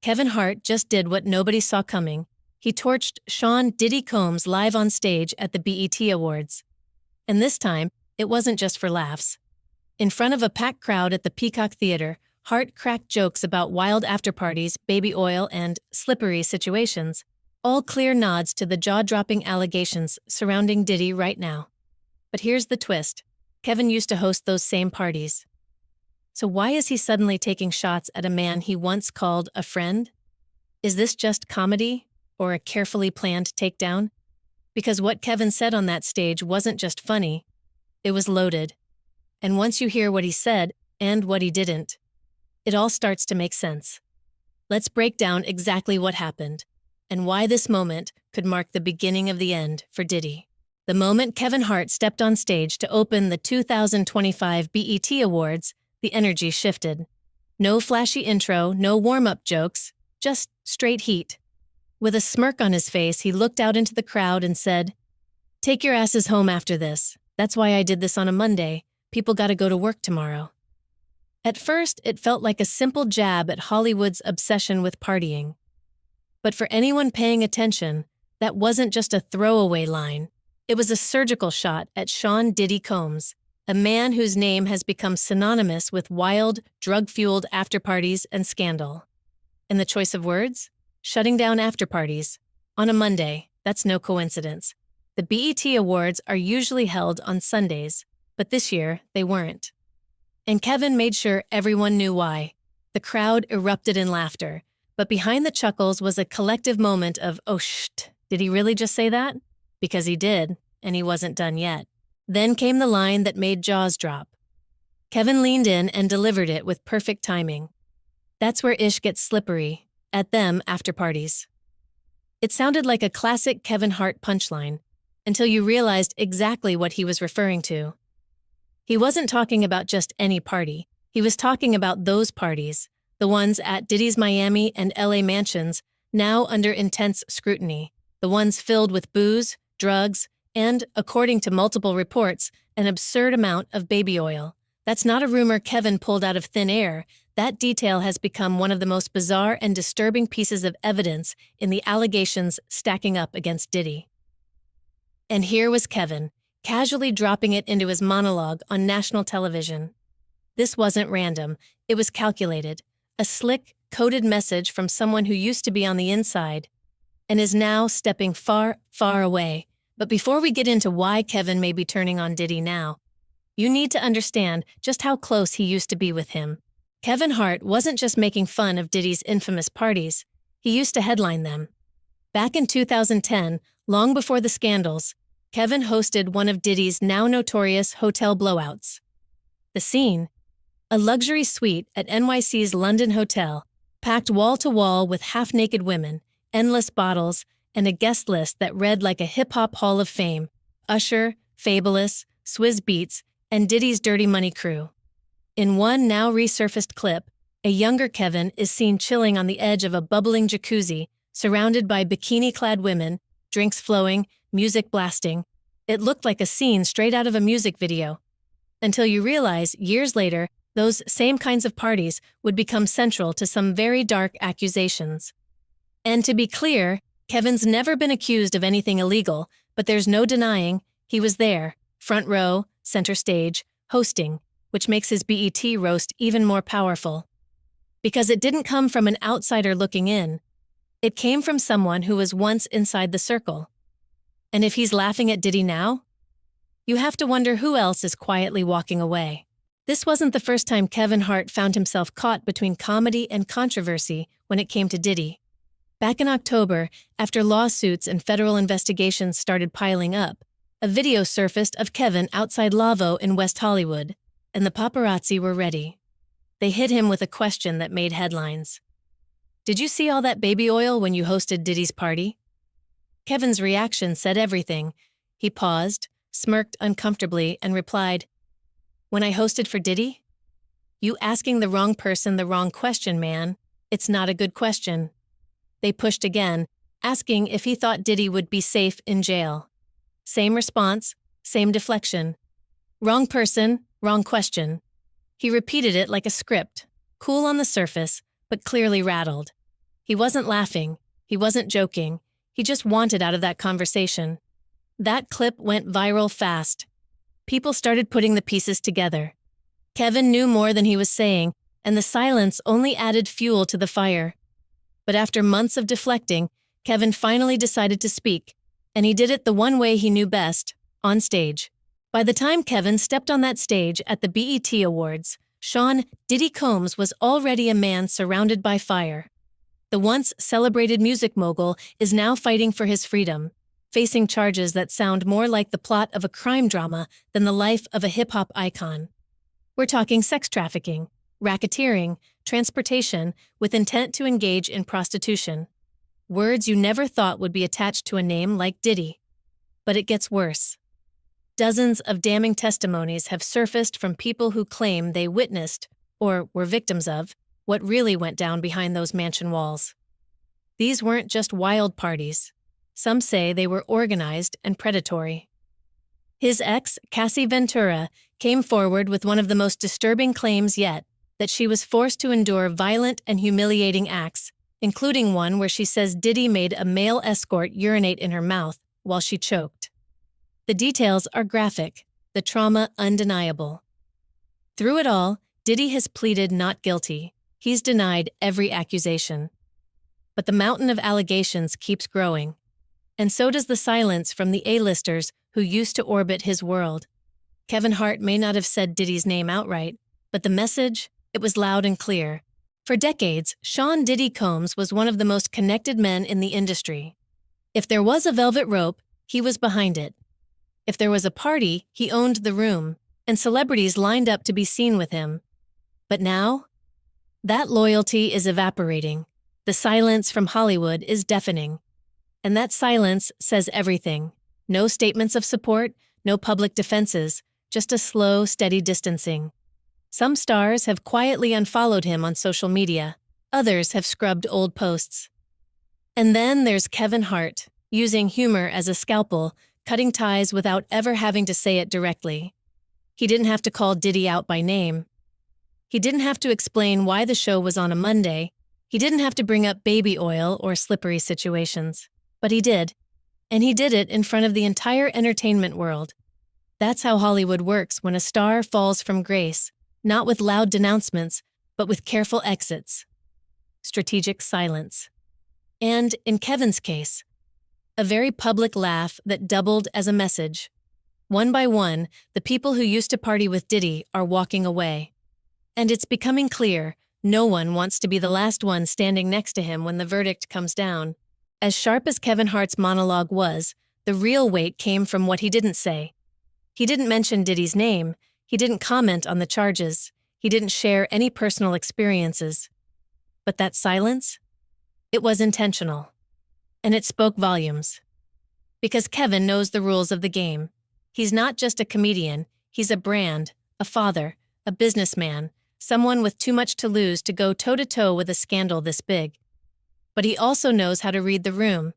Kevin Hart just did what nobody saw coming. He torched Sean "Diddy" Combs live on stage at the BET Awards. And this time, it wasn't just for laughs. In front of a packed crowd at the Peacock Theater, Hart cracked jokes about wild after-parties, baby oil, and slippery situations, all clear nods to the jaw-dropping allegations surrounding Diddy right now. But here's the twist. Kevin used to host those same parties. So why is he suddenly taking shots at a man he once called a friend? Is this just comedy or a carefully planned takedown? Because what Kevin said on that stage wasn't just funny, it was loaded. And once you hear what he said and what he didn't, it all starts to make sense. Let's break down exactly what happened and why this moment could mark the beginning of the end for Diddy. The moment Kevin Hart stepped on stage to open the 2025 BET Awards, the energy shifted. No flashy intro, no warm-up jokes, just straight heat. With a smirk on his face, he looked out into the crowd and said, "Take your asses home after this. That's why I did this on a Monday. People gotta go to work tomorrow." At first, it felt like a simple jab at Hollywood's obsession with partying. But for anyone paying attention, that wasn't just a throwaway line. It was a surgical shot at Sean "Diddy" Combs, a man whose name has become synonymous with wild, drug-fueled after-parties and scandal. And the choice of words? Shutting down after-parties. On a Monday, that's no coincidence. The BET Awards are usually held on Sundays, but this year, they weren't. And Kevin made sure everyone knew why. The crowd erupted in laughter, but behind the chuckles was a collective moment of, "Oh, did he really just say that?" Because he did, and he wasn't done yet. Then came the line that made jaws drop. Kevin leaned in and delivered it with perfect timing. "That's where ish gets slippery, at them after parties." It sounded like a classic Kevin Hart punchline, until you realized exactly what he was referring to. He wasn't talking about just any party. He was talking about those parties, the ones at Diddy's Miami and LA mansions, now under intense scrutiny, the ones filled with booze, drugs, and, according to multiple reports, an absurd amount of baby oil. That's not a rumor Kevin pulled out of thin air. That detail has become one of the most bizarre and disturbing pieces of evidence in the allegations stacking up against Diddy. And here was Kevin, casually dropping it into his monologue on national television. This wasn't random. It was calculated. A slick, coded message from someone who used to be on the inside and is now stepping far, far away. But before we get into why Kevin may be turning on Diddy now, you need to understand just how close he used to be with him. Kevin Hart wasn't just making fun of Diddy's infamous parties. He used to headline them. Back in 2010, long before the scandals, Kevin hosted one of Diddy's now notorious hotel blowouts. The scene? A luxury suite at NYC's London Hotel, packed wall-to-wall with half-naked women, endless bottles, and a guest list that read like a hip-hop hall of fame: Usher, Fabulous, Swizz Beatz, and Diddy's Dirty Money crew. In one now resurfaced clip, a younger Kevin is seen chilling on the edge of a bubbling jacuzzi, surrounded by bikini-clad women, drinks flowing, music blasting. It looked like a scene straight out of a music video. Until you realize, years later, those same kinds of parties would become central to some very dark accusations. And to be clear, Kevin's never been accused of anything illegal, but there's no denying he was there, front row, center stage, hosting, which makes his BET roast even more powerful. Because it didn't come from an outsider looking in. It came from someone who was once inside the circle. And if he's laughing at Diddy now, you have to wonder who else is quietly walking away. This wasn't the first time Kevin Hart found himself caught between comedy and controversy when it came to Diddy. Back in October, after lawsuits and federal investigations started piling up, a video surfaced of Kevin outside Lavo in West Hollywood, and the paparazzi were ready. They hit him with a question that made headlines. "Did you see all that baby oil when you hosted Diddy's party?" Kevin's reaction said everything. He paused, smirked uncomfortably, and replied, "When I hosted for Diddy? You asking the wrong person the wrong question, man. It's not a good question." They pushed again, asking if he thought Diddy would be safe in jail. Same response, same deflection. Wrong person, wrong question. He repeated it like a script, cool on the surface, but clearly rattled. He wasn't laughing. He wasn't joking. He just wanted out of that conversation. That clip went viral fast. People started putting the pieces together. Kevin knew more than he was saying, and the silence only added fuel to the fire. But after months of deflecting, Kevin finally decided to speak, and he did it the one way he knew best, on stage. By the time Kevin stepped on that stage at the BET Awards, Sean "Diddy" Combs was already a man surrounded by fire. The once celebrated music mogul is now fighting for his freedom, facing charges that sound more like the plot of a crime drama than the life of a hip-hop icon. We're talking sex trafficking, racketeering, transportation with intent to engage in prostitution. Words you never thought would be attached to a name like Diddy. But it gets worse. Dozens of damning testimonies have surfaced from people who claim they witnessed, or were victims of, what really went down behind those mansion walls. These weren't just wild parties. Some say they were organized and predatory. His ex, Cassie Ventura, came forward with one of the most disturbing claims yet, that she was forced to endure violent and humiliating acts, including one where she says Diddy made a male escort urinate in her mouth while she choked. The details are graphic, the trauma undeniable. Through it all, Diddy has pleaded not guilty. He's denied every accusation. But the mountain of allegations keeps growing. And so does the silence from the A-listers who used to orbit his world. Kevin Hart may not have said Diddy's name outright, but the message, it was loud and clear. For decades, Sean "Diddy" Combs was one of the most connected men in the industry. If there was a velvet rope, he was behind it. If there was a party, he owned the room, and celebrities lined up to be seen with him. But now, that loyalty is evaporating. The silence from Hollywood is deafening. And that silence says everything. No statements of support, no public defenses, just a slow, steady distancing. Some stars have quietly unfollowed him on social media. Others have scrubbed old posts. And then there's Kevin Hart, using humor as a scalpel, cutting ties without ever having to say it directly. He didn't have to call Diddy out by name. He didn't have to explain why the show was on a Monday. He didn't have to bring up baby oil or slippery situations. But he did. And he did it in front of the entire entertainment world. That's how Hollywood works when a star falls from grace, not with loud denouncements, but with careful exits. Strategic silence. And, in Kevin's case, a very public laugh that doubled as a message. One by one, the people who used to party with Diddy are walking away. And it's becoming clear, no one wants to be the last one standing next to him when the verdict comes down. As sharp as Kevin Hart's monologue was, the real weight came from what he didn't say. He didn't mention Diddy's name. He didn't comment on the charges. He didn't share any personal experiences. But that silence? It was intentional. And it spoke volumes. Because Kevin knows the rules of the game. He's not just a comedian. He's a brand, a father, a businessman, someone with too much to lose to go toe-to-toe with a scandal this big. But he also knows how to read the room.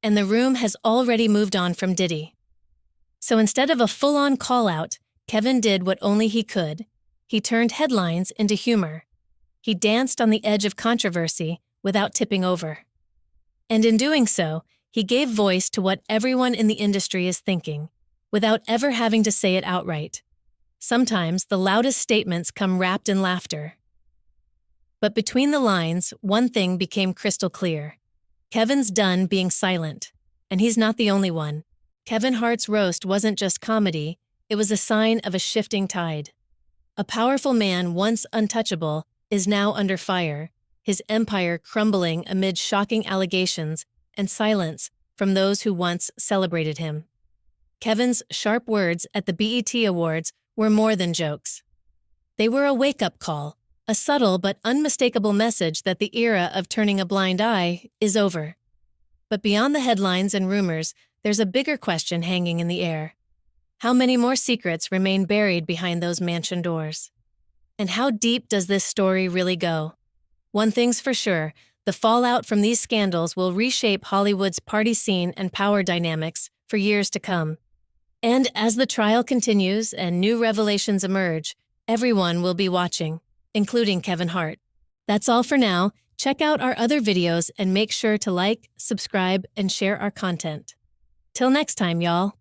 And the room has already moved on from Diddy. So instead of a full-on call-out, Kevin did what only he could. He turned headlines into humor. He danced on the edge of controversy without tipping over. And in doing so, he gave voice to what everyone in the industry is thinking, without ever having to say it outright. Sometimes the loudest statements come wrapped in laughter. But between the lines, one thing became crystal clear. Kevin's done being silent, and he's not the only one. Kevin Hart's roast wasn't just comedy, it was a sign of a shifting tide. A powerful man once untouchable is now under fire, his empire crumbling amid shocking allegations and silence from those who once celebrated him. Kevin's sharp words at the BET Awards were more than jokes. They were a wake-up call, a subtle but unmistakable message that the era of turning a blind eye is over. But beyond the headlines and rumors, there's a bigger question hanging in the air. How many more secrets remain buried behind those mansion doors? And how deep does this story really go? One thing's for sure, the fallout from these scandals will reshape Hollywood's party scene and power dynamics for years to come. And as the trial continues and new revelations emerge, everyone will be watching, including Kevin Hart. That's all for now. Check out our other videos and make sure to like, subscribe, and share our content. Till next time, y'all.